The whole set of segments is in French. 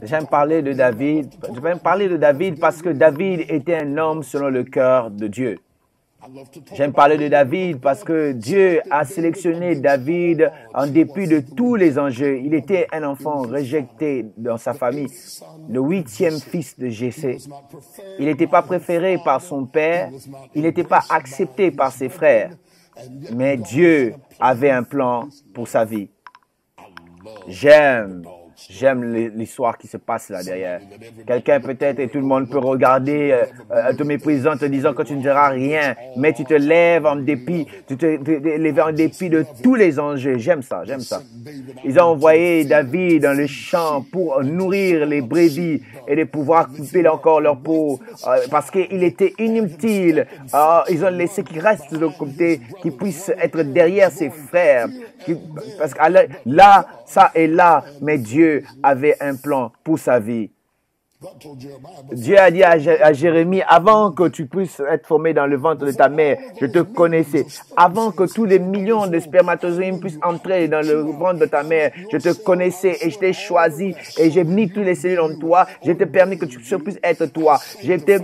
J'aime parler de David. Je vais parler de David parce que David était un homme selon le cœur de Dieu. J'aime parler de David parce que Dieu a sélectionné David en dépit de tous les enjeux. Il était un enfant rejeté dans sa famille, le 8e fils de Jessé. Il n'était pas préféré par son père, il n'était pas accepté par ses frères, mais Dieu avait un plan pour sa vie. J'aime l'histoire qui se passe là derrière. Quelqu'un peut-être, et tout le monde peut regarder, te méprisant, te disant que tu ne diras rien, mais tu te lèves en dépit, tu te lèves en dépit de tous les enjeux. J'aime ça, j'aime ça. Ils ont envoyé David dans le champ pour nourrir les brebis et de pouvoir couper encore leur peau, parce qu'il était inutile. Ils ont laissé qu'il reste de l'autre côté, qu'il puisse être derrière ses frères. Parce que là, ça et là, mais Dieu avait un plan pour sa vie. Dieu a dit à Jérémie, avant que tu puisses être formé dans le ventre de ta mère, je te connaissais. Avant que tous les millions de spermatozoïdes puissent entrer dans le ventre de ta mère, je te connaissais et je t'ai choisi et j'ai mis toutes les cellules en toi. Je t'ai permis que tu puisses être toi. Je t'ai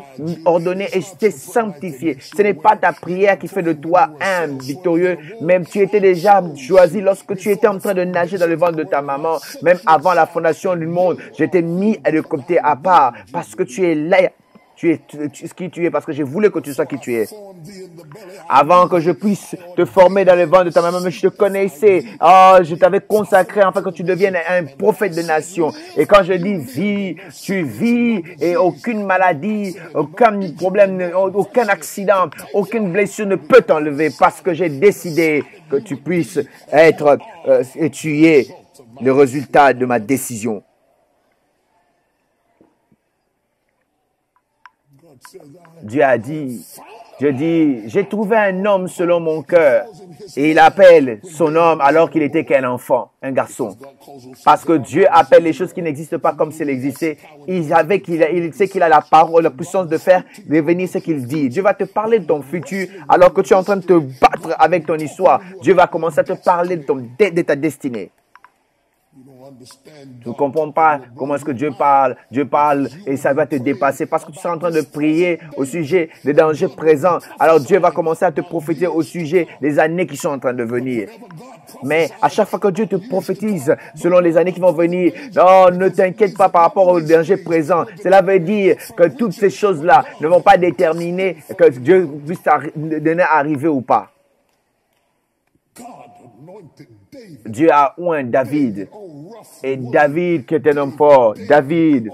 ordonné et je t'ai sanctifié. Ce n'est pas ta prière qui fait de toi un victorieux, même tu étais déjà choisi lorsque tu étais en train de nager dans le ventre de ta maman. Même avant la fondation du monde, je t'ai mis de côté à part parce que tu es là, tu es qui tu es, parce que je voulais que tu sois qui tu es. Avant que je puisse te former dans le ventre de ta maman, je te connaissais. Je t'avais consacré afin que tu deviennes un prophète de nation. Et quand je dis vie, tu vis et aucune maladie, aucun problème, aucun accident, aucune blessure ne peut t'enlever parce que j'ai décidé que tu puisses être et tu es le résultat de ma décision. Dieu a dit, j'ai trouvé un homme selon mon cœur. Et il appelle son homme alors qu'il était qu'un enfant, un garçon. Parce que Dieu appelle les choses qui n'existent pas comme si elles existaient. Il sait qu'il a la parole, la puissance de faire devenir ce qu'il dit. Dieu va te parler de ton futur alors que tu es en train de te battre avec ton histoire. Dieu va commencer à te parler de ta destinée. Tu ne comprends pas comment est-ce que Dieu parle. Dieu parle et ça va te dépasser parce que tu seras en train de prier au sujet des dangers présents. Alors Dieu va commencer à te prophétiser au sujet des années qui sont en train de venir. Mais à chaque fois que Dieu te prophétise selon les années qui vont venir, non, ne t'inquiète pas par rapport aux dangers présents. Cela veut dire que toutes ces choses-là ne vont pas déterminer que Dieu puisse arriver ou pas. Dieu a oint David. Et David qui était un homme fort. David,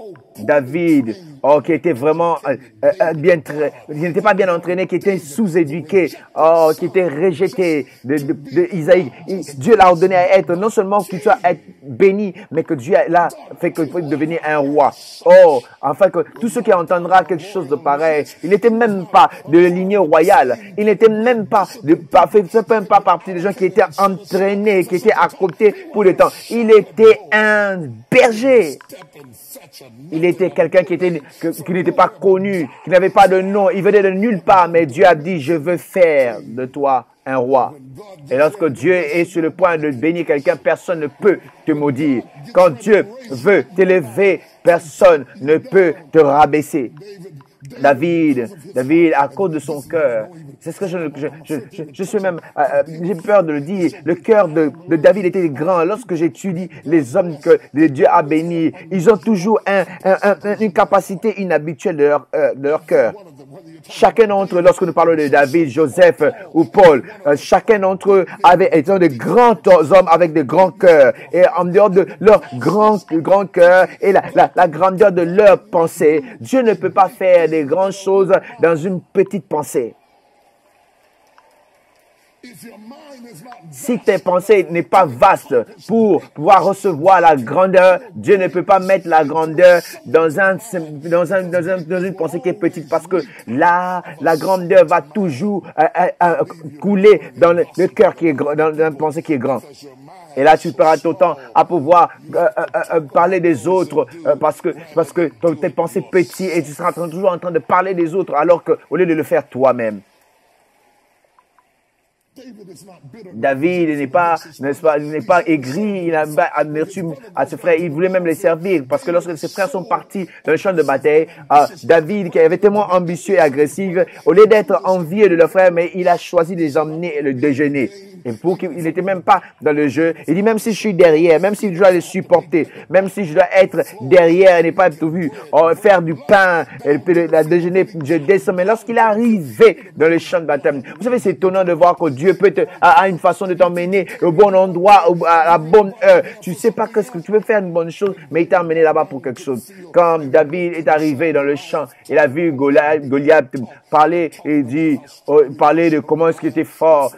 qui était vraiment qui n'était pas bien entraîné, qui était sous-éduqué, qui était rejeté de Isaïe. Dieu l'a ordonné à être, non seulement qu'il soit béni, mais que Dieu l'a fait que puisse devenir un roi. Afin que tous ceux qui entendront quelque chose de pareil, il n'était même pas de la lignée royale, il n'était même pas même pas partie des gens qui étaient entraînés, qui étaient à côté pour le temps. Il était un berger. Il était quelqu'un qui n'était pas connu, qui n'avait pas de nom. Il venait de nulle part, mais Dieu a dit, je veux faire de toi un roi. Et lorsque Dieu est sur le point de bénir quelqu'un, personne ne peut te maudire. Quand Dieu veut t'élever, personne ne peut te rabaisser. David, à cause de son cœur, c'est ce que je suis même, j'ai peur de le dire, le cœur de David était grand. Lorsque j'étudie les hommes que Dieu a bénis, ils ont toujours une capacité inhabituelle de leur cœur. Chacun d'entre eux, lorsque nous parlons de David, Joseph ou Paul, chacun d'entre eux étaient de grands hommes avec de grands cœurs. Et en dehors de leur grand cœur et la grandeur de leur pensée, Dieu ne peut pas faire des grandes choses dans une petite pensée. Si tes pensées n'est pas vaste pour pouvoir recevoir la grandeur, Dieu ne peut pas mettre la grandeur dans une pensée qui est petite, parce que là, la grandeur va toujours couler dans le cœur qui est grand, dans une pensée qui est grande. Et là, tu perds ton temps à pouvoir parler des autres parce que tes pensées petites et tu seras toujours en train de parler des autres alors qu'au lieu de le faire toi-même. David n'est pas, n'est pas aigri, il n'a pas amertume à ses frères, il voulait même les servir, parce que lorsque ses frères sont partis dans le champ de bataille, David, qui avait tellement ambitieux et agressif, au lieu d'être envieux de leurs frères, mais il a choisi de les emmener le déjeuner. Et pour qu'il n'était même pas dans le jeu, il dit, même si je suis derrière, même si je dois les supporter, même si je dois être derrière et n'est pas tout vu, faire du pain, et la déjeuner, je descends. Mais lorsqu'il est arrivé dans le champ de bataille, vous savez, c'est étonnant de voir que Dieu peut a une façon de t'emmener au bon endroit, à la bonne heure. Tu sais pas qu'est-ce que tu veux faire une bonne chose, mais il t'a emmené là-bas pour quelque chose. Quand David est arrivé dans le champ, il a vu Goliath parler et dit, parler de comment est-ce qu'il était fort.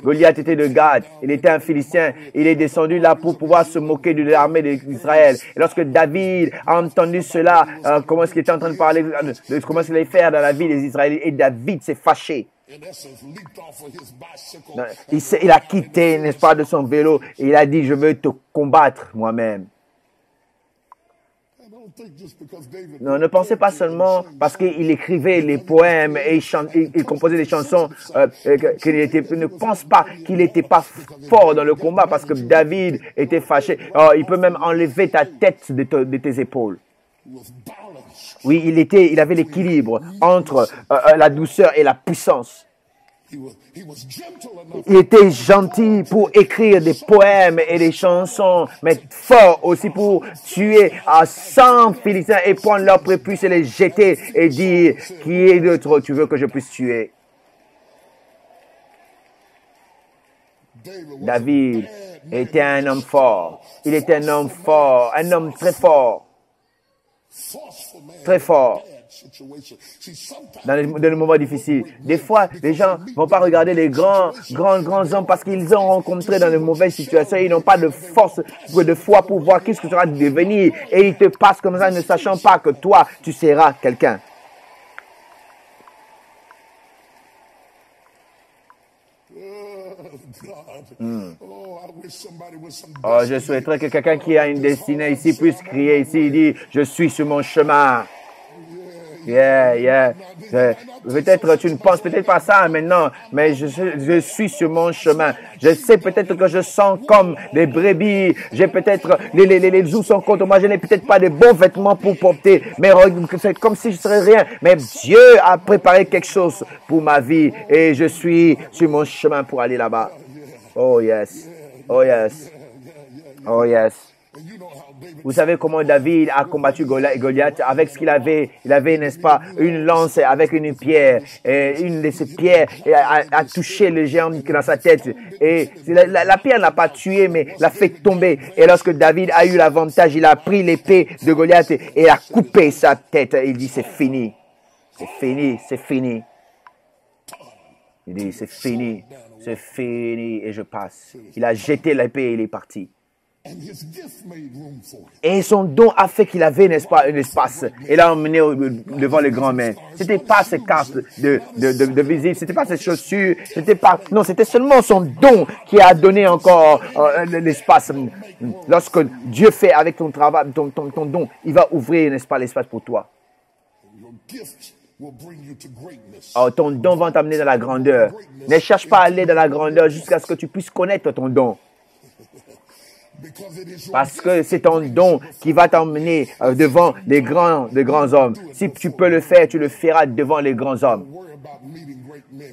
Goliath était de Gad, il était un Philistin, il est descendu là pour pouvoir se moquer de l'armée d'Israël. Et lorsque David a entendu cela, comment est-ce qu'il était en train de parler, de comment est-ce qu'il allait faire dans la vie des Israéliens, et David s'est fâché. Il a quitté, n'est-ce pas, de son vélo, et il a dit, je veux te combattre moi-même. Non, ne pensez pas seulement parce qu'il écrivait les poèmes et il composait des chansons ne pense pas qu'il n'était pas fort dans le combat parce que David était fâché. Oh, il peut même enlever ta tête de tes épaules. Oui, il avait l'équilibre entre la douceur et la puissance. Il était gentil pour écrire des poèmes et des chansons, mais fort aussi pour tuer 100 Philistins et prendre leurs prépuces et les jeter et dire, qui est d'autre tu veux que je puisse tuer? David était un homme fort. Il était un homme fort, un homme très fort. Très fort. Dans les moments difficiles. Des fois, les gens vont pas regarder les grands hommes parce qu'ils ont rencontré dans de mauvaises situations. Ils n'ont pas de force, de foi pour voir qu'est-ce que tu vas devenir. Et ils te passent comme ça, ne sachant pas que toi, tu seras quelqu'un. Oh, je souhaiterais que quelqu'un qui a une destinée ici puisse crier ici, il dit, je suis sur mon chemin. Yeah. Peut-être tu ne penses peut-être pas ça maintenant, mais je suis sur mon chemin. Je sais peut-être que je sens comme des brebis. J'ai peut-être, les os sont contre moi. Je n'ai peut-être pas de bons vêtements pour porter. Mais c'est comme si je serais rien. Mais Dieu a préparé quelque chose pour ma vie. Et je suis sur mon chemin pour aller là-bas. Oh yes. Oh yes. Oh yes. Vous savez comment David a combattu Goliath avec ce qu'il avait. Il avait, n'est-ce pas, une lance avec une pierre. Et une de ces pierres a touché le géant dans sa tête. Et la pierre n'a pas tué, mais l'a fait tomber. Et lorsque David a eu l'avantage, il a pris l'épée de Goliath et a coupé sa tête. Il dit, c'est fini. C'est fini, c'est fini. Il dit, c'est fini. C'est fini et je passe. Il a jeté l'épée et il est parti. Et son don a fait qu'il avait, n'est-ce pas, un espace. Et l'a emmené devant les grands mains. C'était pas ses cartes de visite, c'était pas ses chaussures, c'était pas, non, c'était seulement son don qui a donné encore l'espace. Lorsque Dieu fait avec ton travail, ton don, il va ouvrir, n'est-ce pas, l'espace pour toi. Oh, ton don va t'amener dans la grandeur. Ne cherche pas à aller dans la grandeur jusqu'à ce que tu puisses connaître ton don. Parce que c'est ton don qui va t'emmener devant les grands hommes. Si tu peux le faire, tu le feras devant les grands hommes.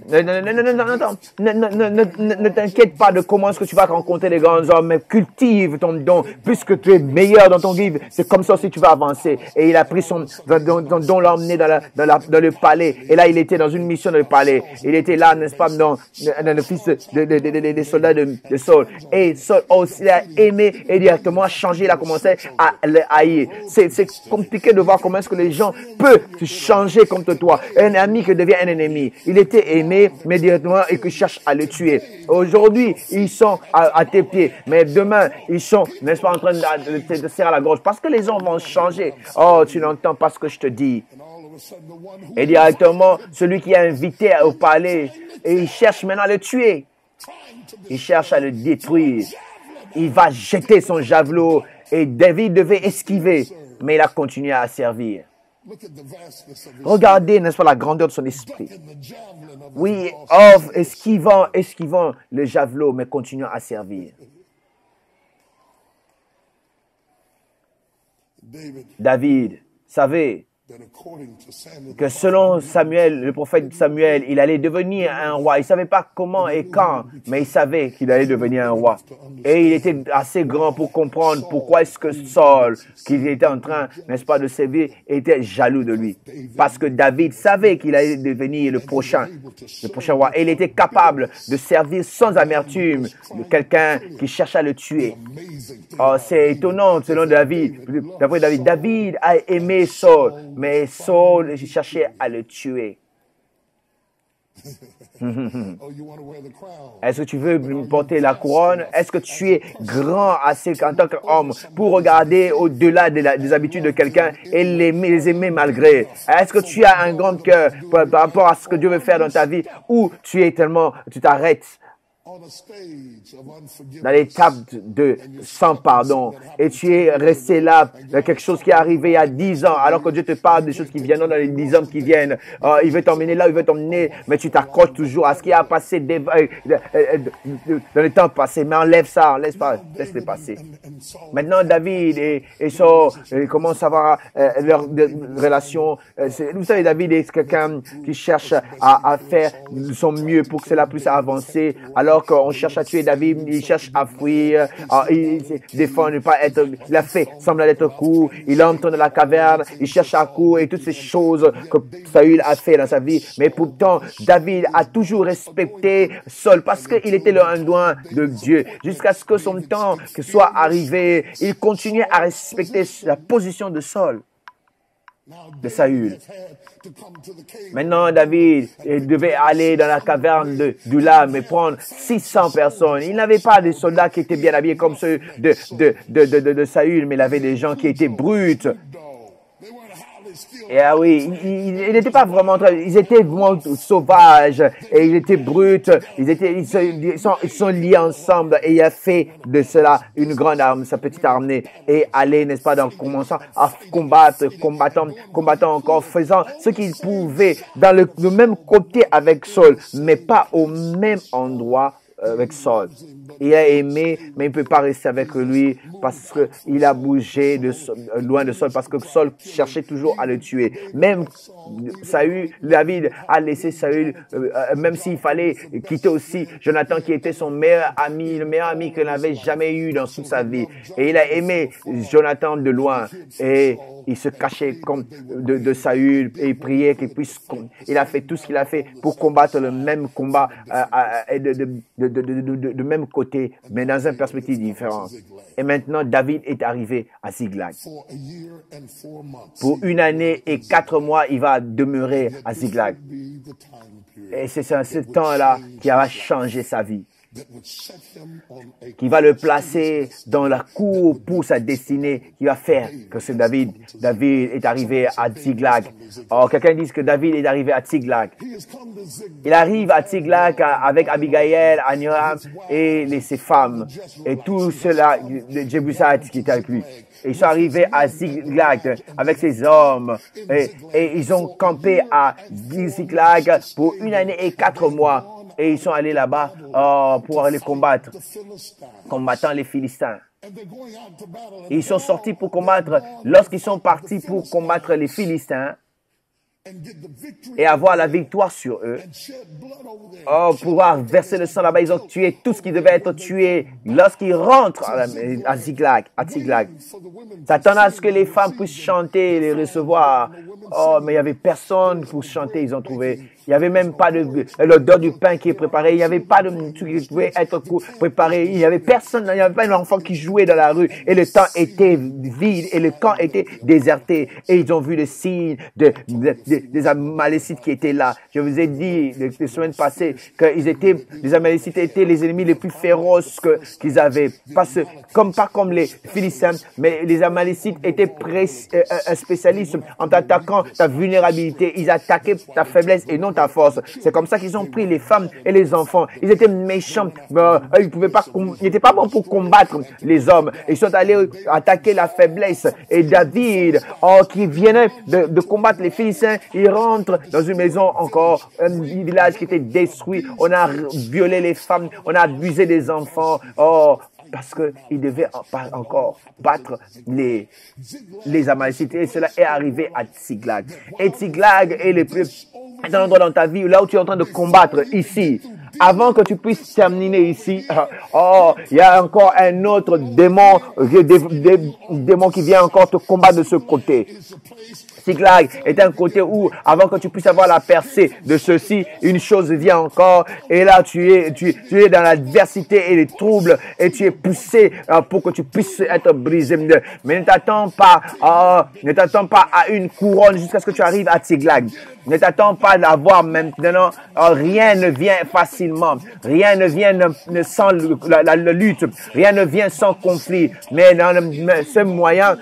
Ne t'inquiète pas de comment est-ce que tu vas rencontrer les grands hommes, mais cultive ton don. Puisque tu es meilleur dans ton livre, c'est comme ça aussi tu vas avancer. Et il a pris son don, l'a emmené dans le palais. Et là, il était dans une mission dans le palais. Il était là, n'est-ce pas, dans le fils des soldats de Saul. Et Saul aussi a aimé et directement a changé. Il a commencé à le haïr. C'est compliqué de voir comment est-ce que les gens peuvent changer contre toi. Un ami qui devient un ennemi. Il était aimé, mais directement, et que cherche à le tuer. Aujourd'hui, ils sont à tes pieds, mais demain, ils sont, n'est-ce pas, en train de te serrer à la gorge, parce que les gens vont changer. Oh, tu n'entends pas ce que je te dis. Et directement, celui qui est invité au palais, et il cherche maintenant à le tuer. Il cherche à le détruire. Il va jeter son javelot, et David devait esquiver, mais il a continué à servir. Regardez, n'est-ce pas, la grandeur de son esprit. Oui, esquivant le javelot, mais continuant à servir. David savait que selon Samuel, le prophète Samuel, il allait devenir un roi. Il ne savait pas comment et quand, mais il savait qu'il allait devenir un roi. Et il était assez grand pour comprendre pourquoi est-ce que Saul, qu'il était en train, n'est-ce pas, de servir, était jaloux de lui. Parce que David savait qu'il allait devenir le prochain roi. Et il était capable de servir sans amertume de quelqu'un qui cherchait à le tuer. Oh, c'est étonnant, selon David. D'après David, David a aimé Saul, mais Saul cherchait à le tuer. Est-ce que tu veux porter la couronne? Est-ce que tu es grand assez en tant qu'homme pour regarder au-delà des habitudes de quelqu'un et les aimer malgré? Est-ce que tu as un grand cœur par rapport à ce que Dieu veut faire dans ta vie, ou tu t'arrêtes dans l'étape de sans pardon, et tu es resté là, quelque chose qui est arrivé il y a 10 ans, alors que Dieu te parle des choses qui viendront dans les 10 ans qui viennent. Il veut t'emmener là, il veut t'emmener, mais tu t'accroches toujours à ce qui a passé dans le temps passé. Mais enlève ça, laisse-les passer. Maintenant, David et Saul commencent à avoir leur relation. Vous savez, David est quelqu'un qui cherche à faire de son mieux pour que cela puisse avancer, alors qu'on cherche à tuer David, il cherche à fuir, il défend ne pas être, il a fait semblant d'être court, il entre dans la caverne, il cherche à courir et toutes ces choses que Saül a fait dans sa vie. Mais pourtant, David a toujours respecté Saul parce qu'il était le loin de Dieu. Jusqu'à ce que son temps soit arrivé, il continuait à respecter la position de Saul, de Saül. Maintenant, David devait aller dans la caverne d'Ulam et prendre 600 personnes. Il n'avait pas des soldats qui étaient bien habillés comme ceux de Saül, mais il avait des gens qui étaient bruts. Et ah oui, ils n'étaient pas vraiment ils étaient vraiment sauvages et ils étaient bruts, ils sont liés ensemble, et il a fait de cela une grande arme, sa petite armée, et aller, n'est-ce pas, dans commençant à combattant encore, faisant ce qu'il pouvait dans le même côté avec Saul, mais pas au même endroit avec Saul. Il a aimé, mais il ne peut pas rester avec lui parce qu'il a bougé loin de Saul, parce que Saul cherchait toujours à le tuer. Même David a laissé Saül, même s'il fallait quitter aussi Jonathan, qui était son meilleur ami, le meilleur ami qu'il n'avait jamais eu dans toute sa vie. Et il a aimé Jonathan de loin. Et il se cachait comme de Saül et il priait qu'il puisse. Il a fait tout ce qu'il a fait pour combattre le même combat de même côté, mais dans une perspective différente. Et maintenant, David est arrivé à Ziklag. Pour 1 année et 4 mois, il va demeurer à Ziklag. Et c'est ce temps-là qui va changer sa vie, qui va le placer dans la cour pour sa destinée, qui va faire que ce David est arrivé à Ziklag. Or, quelqu'un dit que David est arrivé à Ziklag. Il arrive à Ziklag avec Abigail, Aniram et ses femmes et tout cela, de Jébusite qui était avec lui. Et ils sont arrivés à Ziklag avec ses hommes et ils ont campé à Ziklag pour 1 année et 4 mois. Et ils sont allés là-bas pour aller combattant les Philistins. Ils sont sortis pour combattre. Lorsqu'ils sont partis pour combattre les Philistins et avoir la victoire sur eux, pouvoir verser le sang là-bas, ils ont tué tout ce qui devait être tué lorsqu'ils rentrent à Ziklag. S'attendant à ce que les femmes puissent chanter et les recevoir. Mais il n'y avait personne pour chanter, ils ont trouvé. Il n'y avait même pas l'odeur du pain qui est préparé. Il n'y avait pas de tout qui pouvait être préparé. Il n'y avait personne, il n'y avait pas un enfant qui jouait dans la rue. Et le temps était vide et le camp était déserté. Et ils ont vu le signe des Amalécites qui étaient là. Je vous ai dit les semaines passées que les Amalécites étaient les ennemis les plus féroces qu'ils avaient. Pas comme les Philistins, mais les Amalécites étaient spécialistes en t'attaquant ta vulnérabilité. Ils attaquaient ta faiblesse et non ta force. C'est comme ça qu'ils ont pris les femmes et les enfants. Ils étaient méchants. Ils n'étaient pas bons pour combattre les hommes. Ils sont allés attaquer la faiblesse. Et David, qui venait de combattre les Philistins, il rentre dans une maison encore, un village qui était détruit. On a violé les femmes, on a abusé des enfants. Parce qu'il devait encore battre les Amalécites. Et cela est arrivé à Tsiglag. Et Tsiglag est un endroit dans ta vie là où tu es en train de combattre ici. Avant que tu puisses terminer ici, il y a encore un autre démon, démon qui vient encore te combattre de ce côté. Tsiglag est un côté où, avant que tu puisses avoir la percée de ceci, une chose vient encore, et là tu es dans l'adversité et les troubles, et tu es poussé pour que tu puisses être brisé. Mais ne t'attends pas à une couronne jusqu'à ce que tu arrives à Tsiglag. Ne t'attends pas d'avoir maintenant, rien ne vient facilement, rien ne vient sans la lutte, rien ne vient sans conflit. Mais dans ce moyen,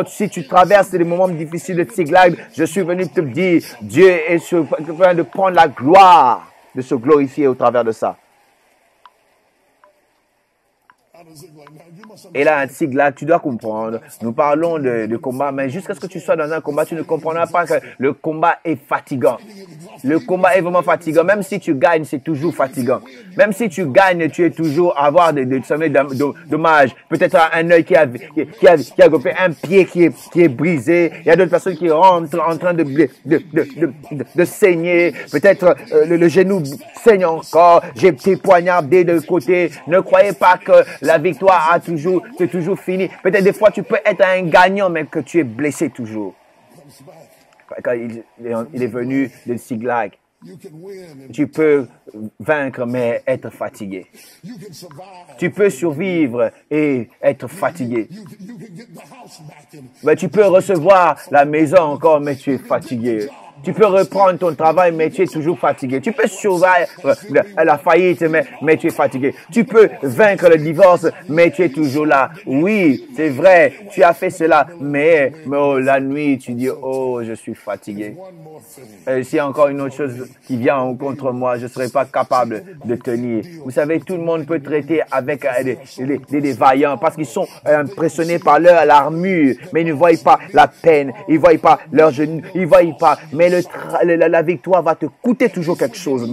si tu traverses des moments difficiles de Tsiglag, je suis venu te dire, Dieu est sur le point de prendre la gloire, de se glorifier au travers de ça. Et là, un Tsiglag, tu dois comprendre, nous parlons de combat, mais jusqu'à ce que tu sois dans un combat, tu ne comprendras pas que le combat est fatigant. Le combat est vraiment fatigant. Même si tu gagnes, c'est toujours fatigant. Même si tu gagnes, tu es toujours à avoir des dommages. Peut-être un œil qui a coupé, un pied qui est brisé. Il y a d'autres personnes qui rentrent en train de saigner. Peut-être le genou saigne encore. J'ai été poignardé de côté. Ne croyez pas que la victoire c'est toujours fini. Peut-être des fois tu peux être un gagnant, mais que tu es blessé toujours. Quand il est venu de Tsiglag, tu peux vaincre, mais être fatigué. Tu peux survivre et être fatigué. Mais tu peux recevoir la maison encore, mais tu es fatigué. Tu peux reprendre ton travail, mais tu es toujours fatigué. Tu peux survivre la faillite, mais tu es fatigué. Tu peux vaincre le divorce, mais tu es toujours là. Oui, c'est vrai, tu as fait cela, mais la nuit, tu dis, je suis fatigué. S'il y a encore une autre chose qui vient contre moi, je ne serai pas capable de tenir. Vous savez, tout le monde peut traiter avec des vaillants parce qu'ils sont impressionnés par leur armure, mais ils ne voient pas la peine, ils ne voient pas leurs genoux, ils ne voient pas. Mais la victoire va te coûter toujours quelque chose.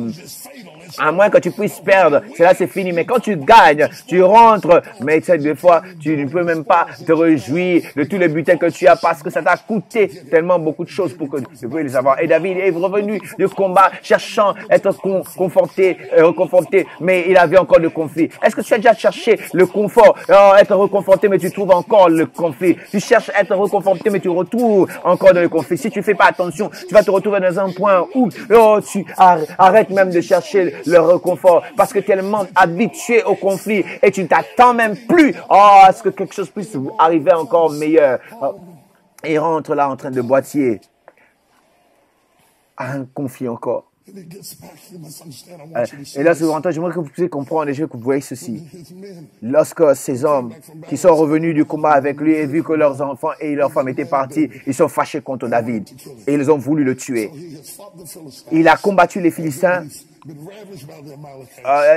À moins que tu puisses perdre, c'est fini. Mais quand tu gagnes, tu rentres. Mais des fois, tu ne peux même pas te réjouir de tous les butins que tu as parce que ça t'a coûté tellement beaucoup de choses pour que tu puisses les avoir. Et David est revenu du combat cherchant à être reconforté, mais il avait encore le conflit. Est-ce que tu as déjà cherché le confort, être reconforté, mais tu trouves encore le conflit? Tu cherches à être reconforté, mais tu retrouves encore dans le conflit. Si tu ne fais pas attention, tu vas te retrouver dans un point où tu arrêtes même de chercher le réconfort parce que tu es tellement habitué au conflit et tu ne t'attends même plus à ce que quelque chose puisse arriver encore meilleur. Et rentre là en train de boiter à un conflit encore. Et là, j'aimerais que vous puissiez comprendre et que vous voyez ceci. Lorsque ces hommes qui sont revenus du combat avec lui et vu que leurs enfants et leurs femmes étaient partis, ils sont fâchés contre David et ils ont voulu le tuer. Il a combattu les Philistins.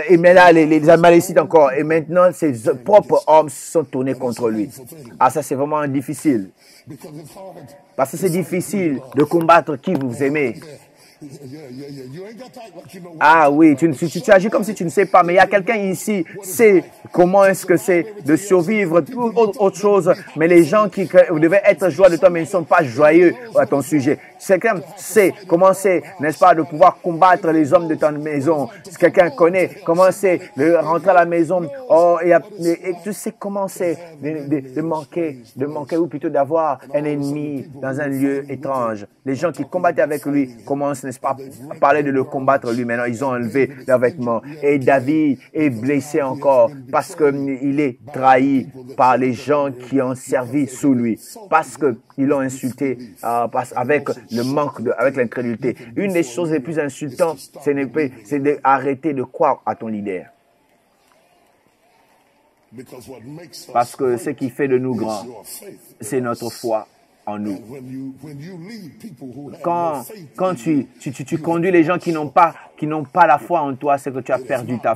Et maintenant, les Amalécites encore. Et maintenant, ses propres hommes sont tournés contre lui. Ah, ça, c'est vraiment difficile. Parce que c'est difficile de combattre qui vous aimez. Ah oui, tu agis comme si tu ne sais pas, mais il y a quelqu'un ici qui sait comment est-ce que c'est de survivre, autre chose, mais les gens qui devaient être joyeux de toi, mais ils ne sont pas joyeux à ton sujet. Quelqu'un sait comment c'est, n'est-ce pas, de pouvoir combattre les hommes de ta maison. Si quelqu'un connaît comment c'est de rentrer à la maison, et tu sais comment c'est de manquer, ou plutôt d'avoir un ennemi dans un lieu étrange. Les gens qui combattaient avec lui commencent, n'est-ce pas, à parler de le combattre lui. Maintenant, ils ont enlevé leurs vêtements. Et David est blessé encore parce qu'il est trahi par les gens qui ont servi sous lui. Parce qu'ils l'ont insulté avec le manque, avec l'incrédulité. Une des choses les plus insultantes, c'est d'arrêter de croire à ton leader. Parce que ce qui fait de nous grands, c'est notre foi. en nous. Quand tu conduis les gens qui n'ont pas la foi en toi, c'est que tu as perdu ta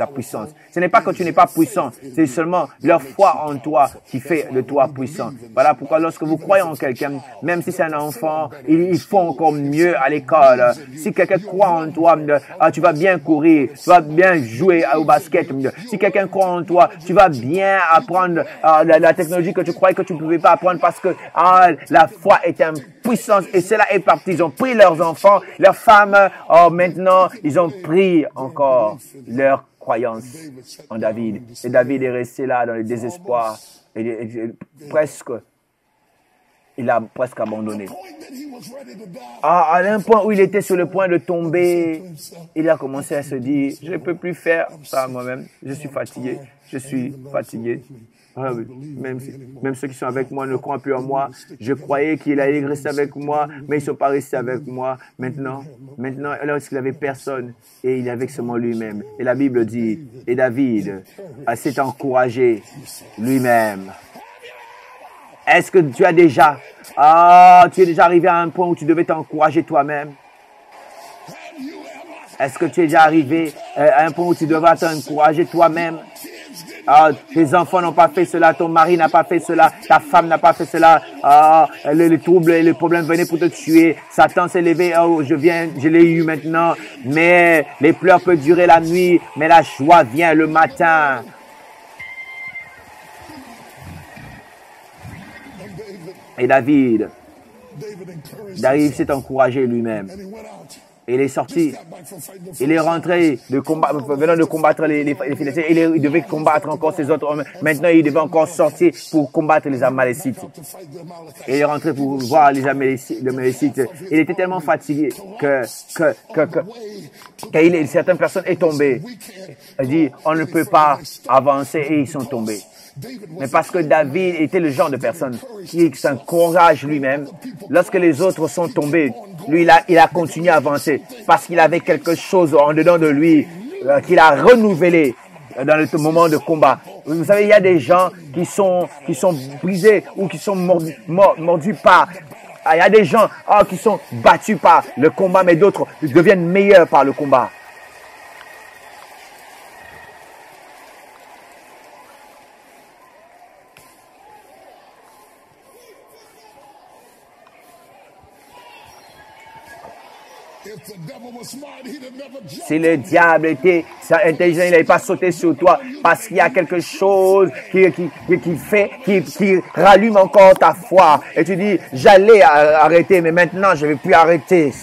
puissance. Ce n'est pas que tu n'es pas puissant, c'est seulement leur foi en toi qui fait de toi puissant. Voilà pourquoi lorsque vous croyez en quelqu'un, même si c'est un enfant, il faut encore mieux à l'école. Si quelqu'un croit en toi, tu vas bien courir, tu vas bien jouer au basket. Si quelqu'un croit en toi, tu vas bien apprendre la technologie que tu croyais que tu ne pouvais pas apprendre parce que la foi est une puissance et cela est parti. Ils ont pris leurs enfants, leurs femmes, maintenant ils ont pris encore leur croyance en David. Et David est resté là dans le désespoir et presque, il a presque abandonné. À un point où il était sur le point de tomber, il a commencé à se dire, je ne peux plus faire ça moi-même, je suis fatigué, Ah oui, même ceux qui sont avec moi ne croient plus en moi. Je croyais qu'il allait rester avec moi, mais ils ne sont pas restés avec moi. Maintenant, lorsqu'il n'avait personne, et il avait seulement lui-même. Et la Bible dit, et David s'est encouragé lui-même. Est-ce que tu as déjà, tu es déjà arrivé à un point où tu devais t'encourager toi-même? Est-ce que tu es déjà arrivé à un point où tu devais t'encourager toi-même? Tes enfants n'ont pas fait cela, ton mari n'a pas fait cela, ta femme n'a pas fait cela, les troubles et les problèmes venaient pour te tuer, Satan s'est levé, je l'ai eu maintenant, mais les pleurs peuvent durer la nuit, mais la joie vient le matin. Et David s'est encouragé lui-même. Il est sorti, il est rentré venant de combattre les Philistins. Il devait combattre encore ces autres hommes. Maintenant, il devait encore sortir pour combattre les Amalécites. Il est rentré pour voir les Amalécites. Il était tellement fatigué que certaines personnes sont tombées. Il dit, on ne peut pas avancer et ils sont tombés. Mais parce que David était le genre de personne qui s'encourage lui-même, lorsque les autres sont tombés, lui, il a continué à avancer parce qu'il avait quelque chose en dedans de lui qu'il a renouvelé dans le moment de combat. Vous savez, il y a des gens qui sont brisés ou qui sont mordus par... Il y a des gens qui sont battus par le combat, mais d'autres deviennent meilleurs par le combat. Si le diable était intelligent, il n'avait pas sauté sur toi parce qu'il y a quelque chose qui rallume encore ta foi. Et tu dis, j'allais arrêter, mais maintenant, je ne vais plus arrêter.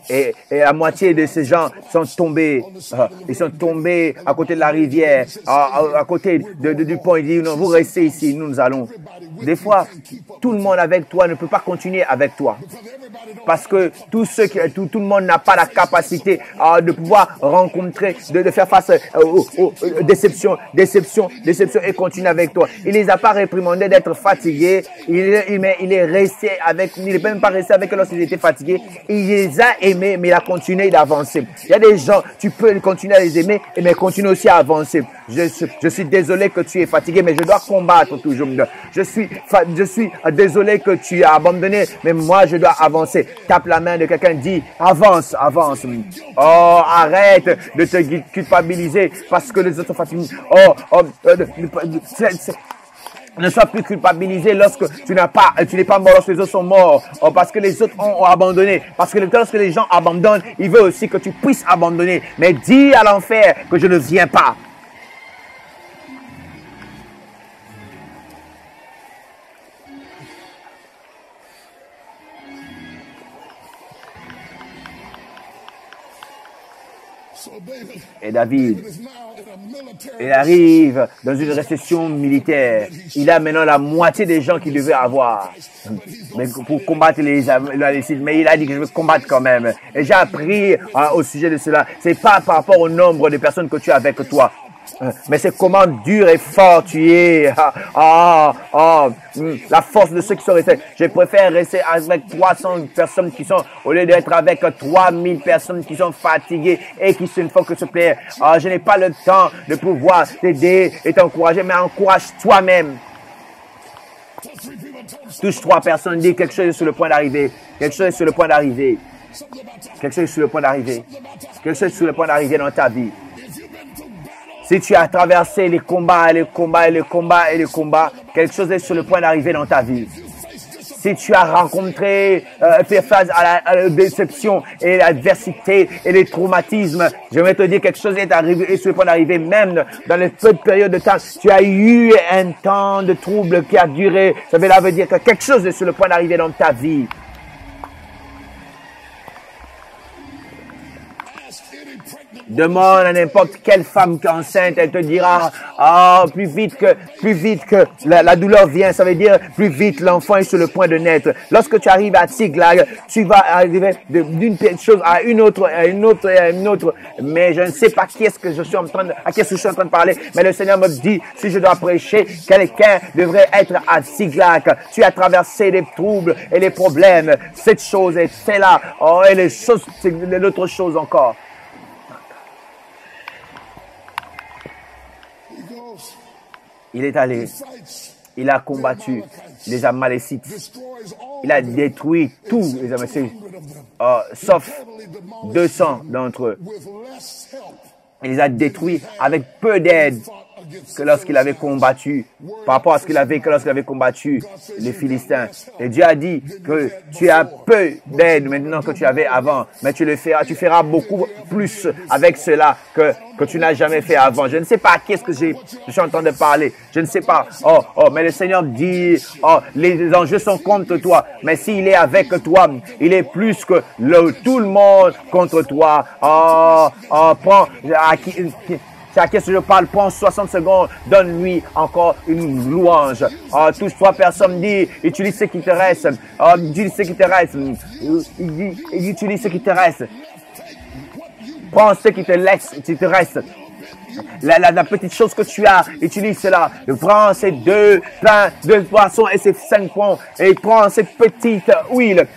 Et la moitié de ces gens sont tombés. Ils sont tombés à côté de la rivière, à côté du pont. Ils disent, non, vous restez ici, nous allons. Des fois, tout le monde avec toi ne peut pas continuer avec toi. Parce que tout le monde n'a pas la capacité de pouvoir rencontrer, de faire face aux déceptions et continuer avec toi. Il les a pas réprimandés d'être fatigués. Il est resté avec, il n'est même pas resté avec eux lorsqu'ils étaient fatigués. Il les a aimés, mais il a continué d'avancer. Il y a des gens, tu peux continuer à les aimer, mais continue aussi à avancer. Je suis désolé que tu es fatigué, mais je dois combattre toujours. Je suis désolé que tu as abandonné, mais moi je dois avancer. Tape la main de quelqu'un, dis avance. Oh, arrête de te culpabiliser parce que les autres sont fatigués. Ne sois plus culpabilisé lorsque tu n'es pas mort, lorsque les autres sont morts, parce que les autres ont abandonné. Parce que lorsque les gens abandonnent, ils veulent aussi que tu puisses abandonner. Mais dis à l'enfer que je ne viens pas. Et David, il arrive dans une récession militaire. Il a maintenant la moitié des gens qu'il devait avoir pour combattre les Amalécites. Mais il a dit que je vais combattre quand même. Et j'ai appris au sujet de cela. C'est pas par rapport au nombre de personnes que tu as avec toi. Mais c'est comment dur et fort tu es. La force de ceux qui sont restés. Je préfère rester avec 300 personnes qui sont, au lieu d'être avec 3000 personnes qui sont fatiguées et qui ne font que se plaire. Je n'ai pas le temps de pouvoir t'aider et t'encourager, mais encourage toi-même. Touche 3 personnes, dis quelque chose est sur le point d'arriver. Quelque chose est sur le point d'arriver. Quelque chose est sur le point d'arriver. Quelque chose est sur le point d'arriver dans ta vie. Si tu as traversé les combats, les combats, les combats et les combats, quelque chose est sur le point d'arriver dans ta vie. Si tu as rencontré, fait face à la déception et l'adversité et les traumatismes, je vais te dire quelque chose est arrivé, est sur le point d'arriver, même dans les peu de périodes de temps. Tu as eu un temps de trouble qui a duré. Cela veut dire que quelque chose est sur le point d'arriver dans ta vie. Demande à n'importe quelle femme enceinte, elle te dira, plus vite que la douleur vient, ça veut dire plus vite l'enfant est sur le point de naître. Lorsque tu arrives à Tiglag, tu vas arriver d'une chose à une autre, à une autre, à une autre. Mais je ne sais pas à qui est-ce que je suis en train de parler. Mais le Seigneur me dit, si je dois prêcher, quelqu'un devrait être à Tiglag. Tu as traversé les troubles et les problèmes. Cette chose est là. Et les choses, c'est l'autre chose encore. Il est allé, il a combattu les Amalécites, il a détruit tous les Amalécites, sauf 200 d'entre eux. Il les a détruits avec peu d'aide que lorsqu'il avait combattu, par rapport à ce qu'il avait que lorsqu'il avait combattu les Philistins. Et Dieu a dit que tu as peu d'aide maintenant que tu avais avant, mais tu feras beaucoup plus avec cela que tu n'as jamais fait avant. Je ne sais pas à qui est-ce que je suis en train de parler. Je ne sais pas. Mais le Seigneur dit, les enjeux sont contre toi. Mais s'il est avec toi, il est plus que tout le monde contre toi. C'est à qui je parle, prends 60 secondes, donne-lui encore une louange. Touche 3 personnes, dis, utilise ce qui te reste. Utilise ce qui te reste. Utilise ce qui te reste. Prends ce qui te reste. La petite chose que tu as, utilise cela. Prends ces 2 pains, 2 poissons et ces 5 points. Et prends cette petite huile.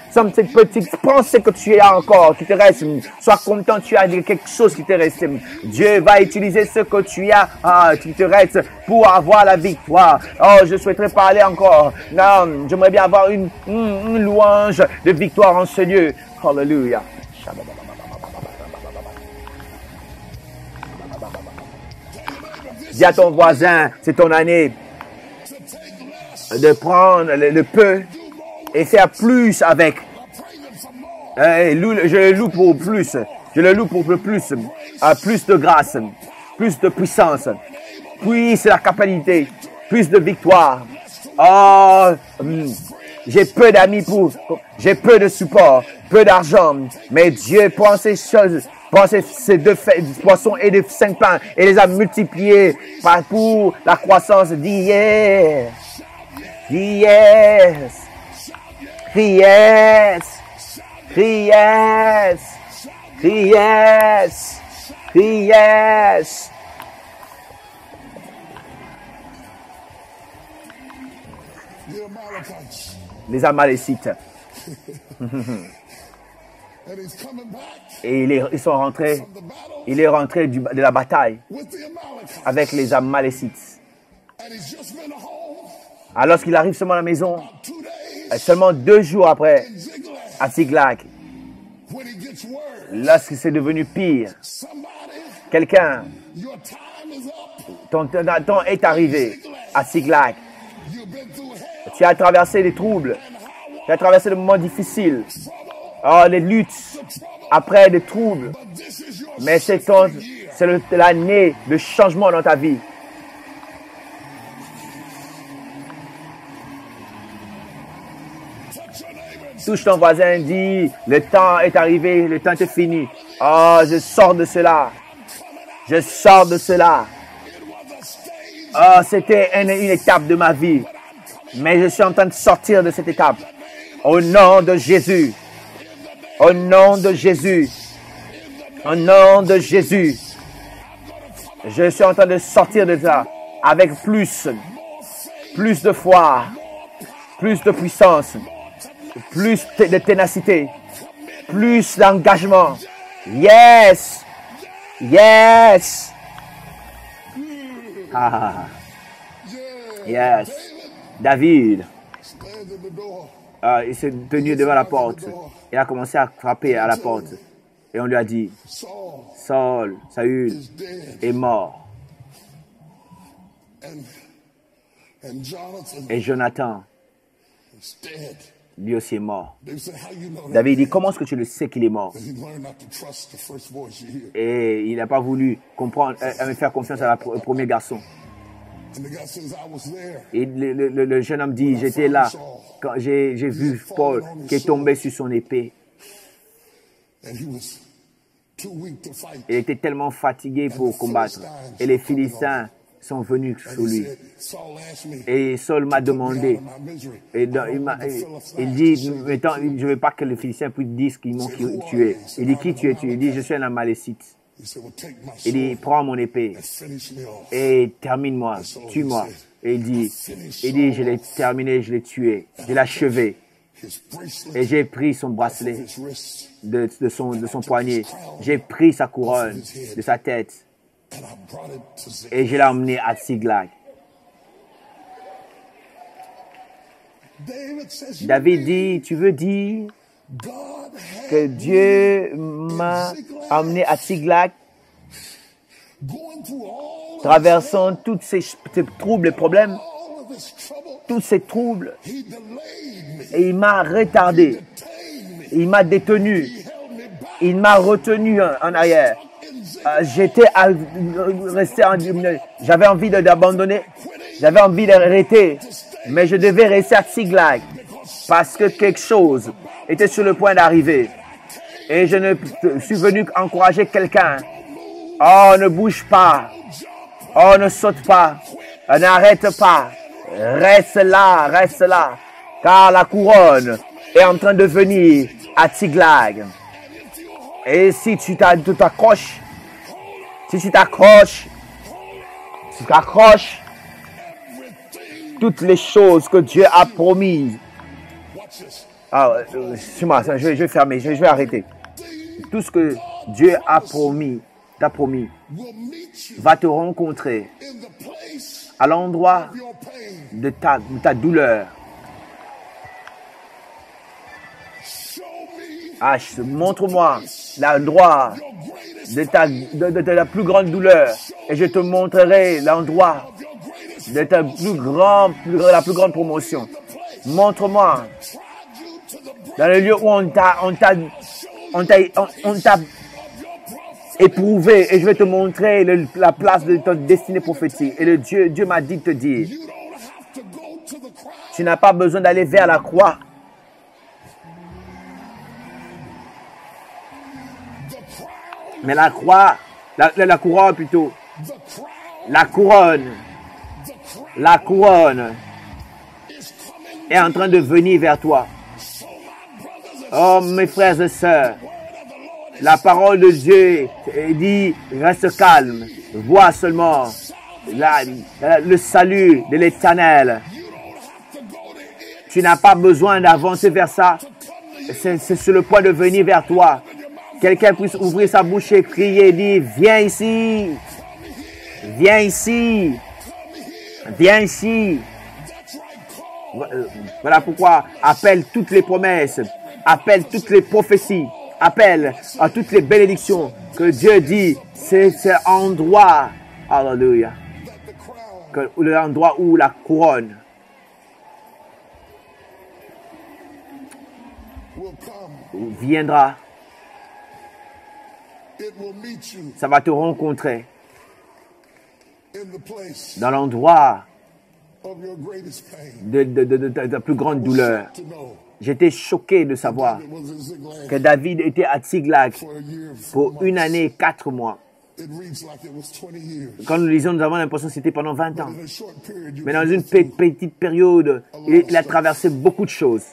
Prends ce que tu as encore, qui te reste. Sois content, tu as quelque chose qui te reste. Dieu va utiliser ce que tu as, qui te reste, pour avoir la victoire. Je souhaiterais parler encore. Non, j'aimerais bien avoir une louange de victoire en ce lieu. Hallelujah. Dis à ton voisin, c'est ton année de prendre le peu et faire plus avec. Je le loue pour plus. Je le loue pour plus. Plus de grâce, plus de puissance, plus la capacité, plus de victoire. J'ai peu d'amis j'ai peu de support, peu d'argent, mais Dieu prend ces choses. Prends ces 2 poissons et les 5 pains et les a multipliés pour la croissance. Dis yes. Dis yes. Crie yes. Crie yes. Crie yes. Crie yes. Les Amalécites. Et ils sont rentrés. Il est rentré de la bataille avec les Amalécites. Alors qu'il arrive seulement à la maison, seulement 2 jours après, à Tiglag, lorsque c'est devenu pire, quelqu'un, ton temps est arrivé à Tiglag. Tu as traversé des troubles, tu as traversé des moments difficiles, les luttes, après des troubles. Mais c'est l'année de changement dans ta vie. Touche ton voisin, dis, le temps est arrivé, le temps est fini. Je sors de cela. Je sors de cela. C'était une étape de ma vie. Mais je suis en train de sortir de cette étape. Au nom de Jésus. Au nom de Jésus. Au nom de Jésus. Je suis en train de sortir de ça avec plus de foi, plus de puissance, plus de ténacité, plus d'engagement. Yes! Yes! Ah. Yes. David, il s'est tenu devant la porte. Il a commencé à frapper à la porte. Et on lui a dit, Saul, Saül est mort. Et Jonathan, lui aussi est mort. David dit, comment est-ce que tu le sais qu'il est mort? Et il n'a pas voulu comprendre, faire confiance au premier garçon. Et le jeune homme dit, j'étais là quand j'ai vu Paul qui est tombé sur son épée. Il était tellement fatigué pour combattre. Et les Philistins sont venus sur lui. Et Saul m'a demandé. Et il dit, je ne veux pas que les Philistins puissent dire qu'ils m'ont tué. Il dit, qui tu es? Il dit, je suis un Amalécite. Il dit, prends mon épée et termine-moi, tue-moi. Et il dit, je l'ai terminé, je l'ai tué, je l'ai achevé. Et j'ai pris son bracelet de son poignet. J'ai pris sa couronne de sa tête. Et je l'ai emmené à Tsiglag. David dit, tu veux dire que Dieu m'a emmené à Tsiglag, traversant tous ces troubles et problèmes, tous ces troubles, et il m'a retardé, il m'a détenu, il m'a retenu en arrière. J'étais resté, j'avais envie d'abandonner, j'avais envie d'arrêter, mais je devais rester à Tsiglag parce que quelque chose était sur le point d'arriver. Et je suis venu encourager quelqu'un. Oh, ne bouge pas. Oh, ne saute pas. N'arrête pas. Reste là. Car la couronne est en train de venir à Tsiglag. Et si tu t'accroches, toutes les choses que Dieu a promises. Ah, excuse-moi, je vais fermer, je vais arrêter. Tout ce que Dieu a promis, t'a promis, va te rencontrer à l'endroit de ta douleur. Ah, montre-moi l'endroit de la plus grande douleur et je te montrerai l'endroit de la plus grande promotion. Montre-moi dans le lieu où on t'a éprouvé et je vais te montrer la place de ton destinée prophétique. Et Dieu m'a dit de te dire, tu n'as pas besoin d'aller vers la croix. Mais la croix, la couronne plutôt, la couronne est en train de venir vers toi. Oh mes frères et sœurs, la parole de Dieu dit, reste calme, vois seulement le salut de l'Éternel. Tu n'as pas besoin d'avancer vers ça, c'est sur le point de venir vers toi. Quelqu'un puisse ouvrir sa bouche et crier et dire, viens ici, viens ici, viens ici. Voilà pourquoi appelle toutes les promesses, appelle toutes les prophéties, appelle à toutes les bénédictions que Dieu dit, c'est endroit, alléluia, l'endroit où la couronne viendra. Ça va te rencontrer dans l'endroit de ta plus grande douleur. J'étais choqué de savoir que David était à Tsiglag pour 1 année et 4 mois. Quand nous lisons, nous avons l'impression que c'était pendant 20 ans. Mais dans une petite période, il a traversé beaucoup de choses.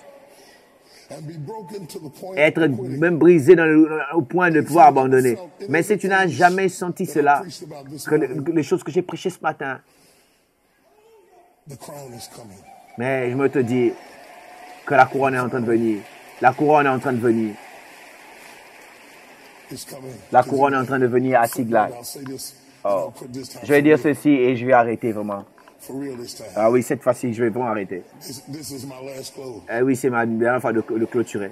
être même brisé au point de pouvoir abandonner. Mais si tu n'as jamais senti cela, que les choses que j'ai prêchées ce matin, mais je me te dis que la couronne est en train de venir. La couronne est en train de venir. La couronne est en train de venir à Tiglath. Oh. Je vais dire ceci et je vais arrêter vraiment. Ah oui, cette fois-ci, je vais vraiment arrêter. Oui, c'est ma dernière fois de clôturer.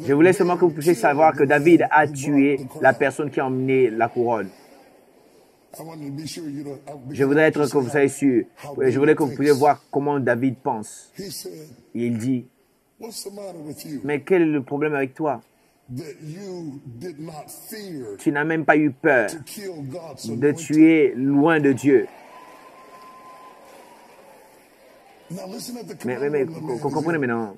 Je voulais seulement que vous puissiez savoir que David a tué la personne qui a emmené la couronne. Je voudrais être que vous soyez sûr. Je voulais que vous puissiez voir comment David pense. Il dit, mais quel est le problème avec toi? Tu n'as même pas eu peur de tuer loin de Dieu. Mais comprenez maintenant.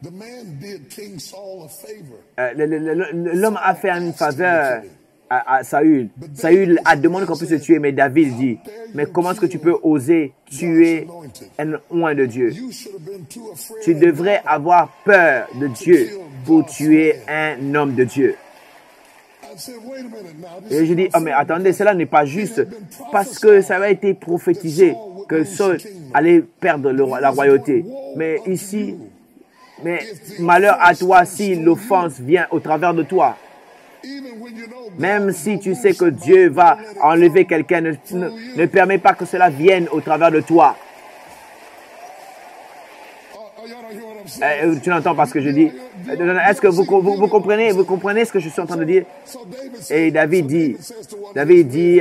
L'homme a fait une faveur à Saül. Saül a demandé qu'on puisse le tuer, mais David dit, mais comment est-ce que tu peux oser tuer un oint de Dieu? Tu devrais avoir peur de Dieu pour tuer un homme de Dieu. Et je dis, oh mais attendez, cela n'est pas juste, parce que ça avait été prophétisé que Saul allait perdre la royauté. Mais ici, mais malheur à toi si l'offense vient au travers de toi. Même si tu sais que Dieu va enlever quelqu'un, ne permets pas que cela vienne au travers de toi. Tu n'entends pas ce que je dis? Est-ce que vous comprenez ce que je suis en train de dire? Et David dit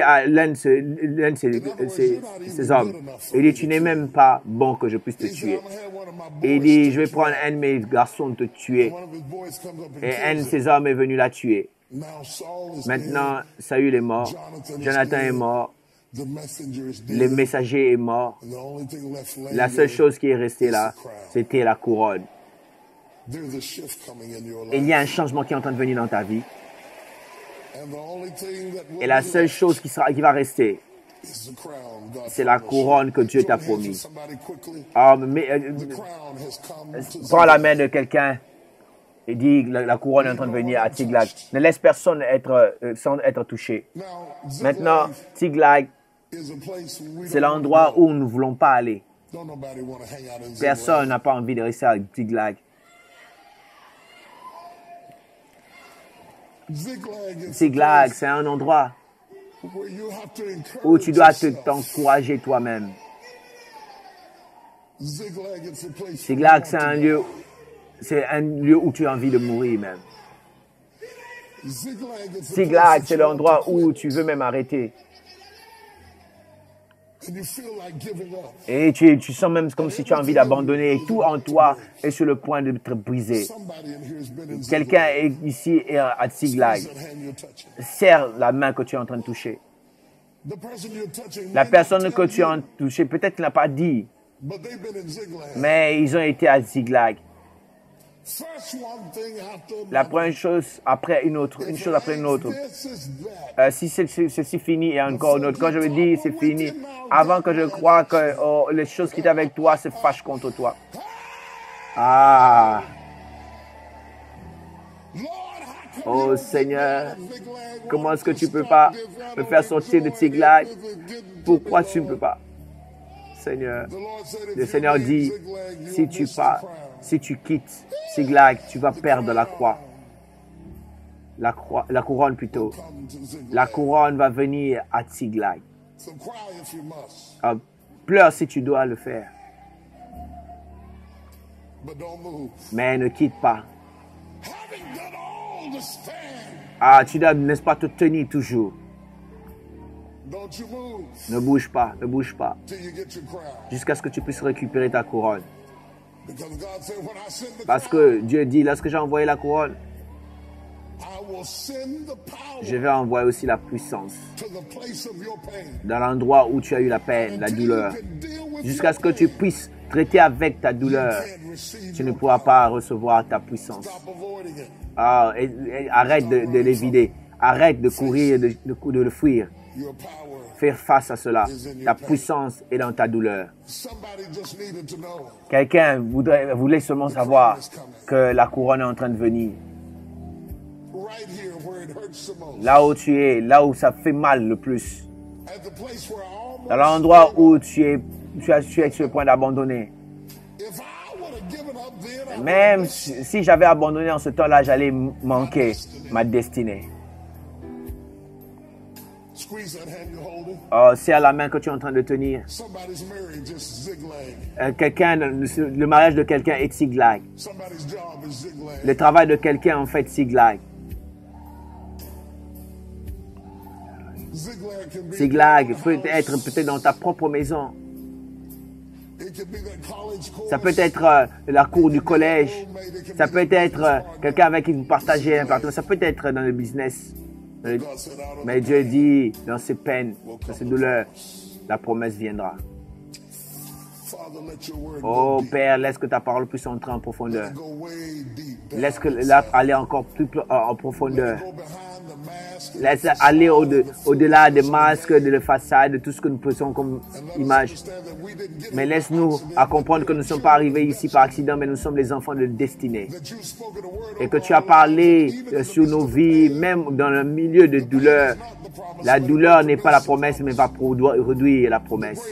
à l'un de ses hommes, il dit, tu n'es même pas bon que je puisse te tuer. Et il dit, je vais prendre un de mes garçons te tuer. Et un de ses hommes est venu la tuer. Maintenant, Saül est mort, Jonathan est mort, le messager est mort. La seule chose qui est restée là, c'était la couronne. Il y a un changement qui est en train de venir dans ta vie. Et la seule chose qui va rester, c'est la couronne que Dieu t'a promis. Prends la main de quelqu'un et dis, la couronne est en train de venir à Tiglath. Ne laisse personne sans être touché. Maintenant, Tiglath, c'est l'endroit où nous ne voulons pas aller. Personne n'a pas envie de rester à Tiglath. Tiglath, c'est un endroit où tu dois t'encourager toi-même. Tiglath, c'est un lieu où tu as envie de mourir même. Tiglath, c'est l'endroit où tu veux même arrêter. Et tu sens même comme si tu as envie d'abandonner. Et tout en toi est sur le point de te briser. Quelqu'un est ici à Tiglath. Serre la main que tu es en train de toucher. La personne que tu as touchée, peut-être qu'il n'a pas dit. Mais ils ont été à Tiglath. La première chose après une autre, une chose après une autre. Si ceci fini et encore une autre, quand je me dis c'est fini, avant que je croie que les choses qui étaient avec toi se fâchent contre toi. Ah. Oh Seigneur, comment est-ce que tu ne peux pas me faire sortir de Tiglath? Pourquoi tu ne peux pas? Seigneur, le Seigneur dit, si tu pars, si tu quittes Tiglath, tu vas perdre la croix. La couronne plutôt. La couronne va venir à Tiglath. Pleure si tu dois le faire. Mais ne quitte pas. Tu dois, n'est-ce pas, te tenir toujours. Ne bouge pas, ne bouge pas. Jusqu'à ce que tu puisses récupérer ta couronne. Parce que Dieu dit, lorsque j'ai envoyé la couronne, je vais envoyer aussi la puissance dans l'endroit où tu as eu la peine, la douleur. Jusqu'à ce que tu puisses traiter avec ta douleur, tu ne pourras pas recevoir ta puissance. Arrête de l'évider. Arrête de courir, de le fuir. Faire face à cela. Ta puissance est dans ta douleur. Quelqu'un voulait seulement savoir que la couronne est en train de venir. Là où tu es, là où ça fait mal le plus. Dans l'endroit où tu es sur le point d'abandonner. Même si j'avais abandonné en ce temps-là, j'allais manquer ma destinée. Oh, serre la main que tu es en train de tenir. Le mariage de quelqu'un est zigzag. Le travail de quelqu'un en fait zigzag. Zigzag peut être peut-être dans ta propre maison. Ça peut être la cour du collège. Ça peut être quelqu'un avec qui vous partagez un partenaire. Ça peut être dans le business. Mais Dieu dit, dans ces peines, dans ces douleurs, la promesse viendra. Oh Père, laisse que ta parole puisse entrer en profondeur. Laisse que aller encore plus en profondeur. Laisse aller au-delà des masques, de la façade, de tout ce que nous posons comme image. Mais laisse-nous à comprendre que nous ne sommes pas arrivés ici par accident, mais nous sommes les enfants de destinée. Et que tu as parlé sur nos vies, même dans le milieu de douleur. La douleur n'est pas la promesse, mais va réduire la promesse.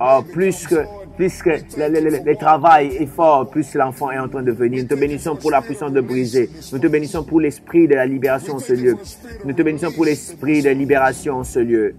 Oh, plus que le travail est fort, plus l'enfant est en train de venir. Nous te bénissons pour la puissance de briser. Nous te bénissons pour l'esprit de la libération en ce lieu. Nous te bénissons pour l'esprit de libération en ce lieu.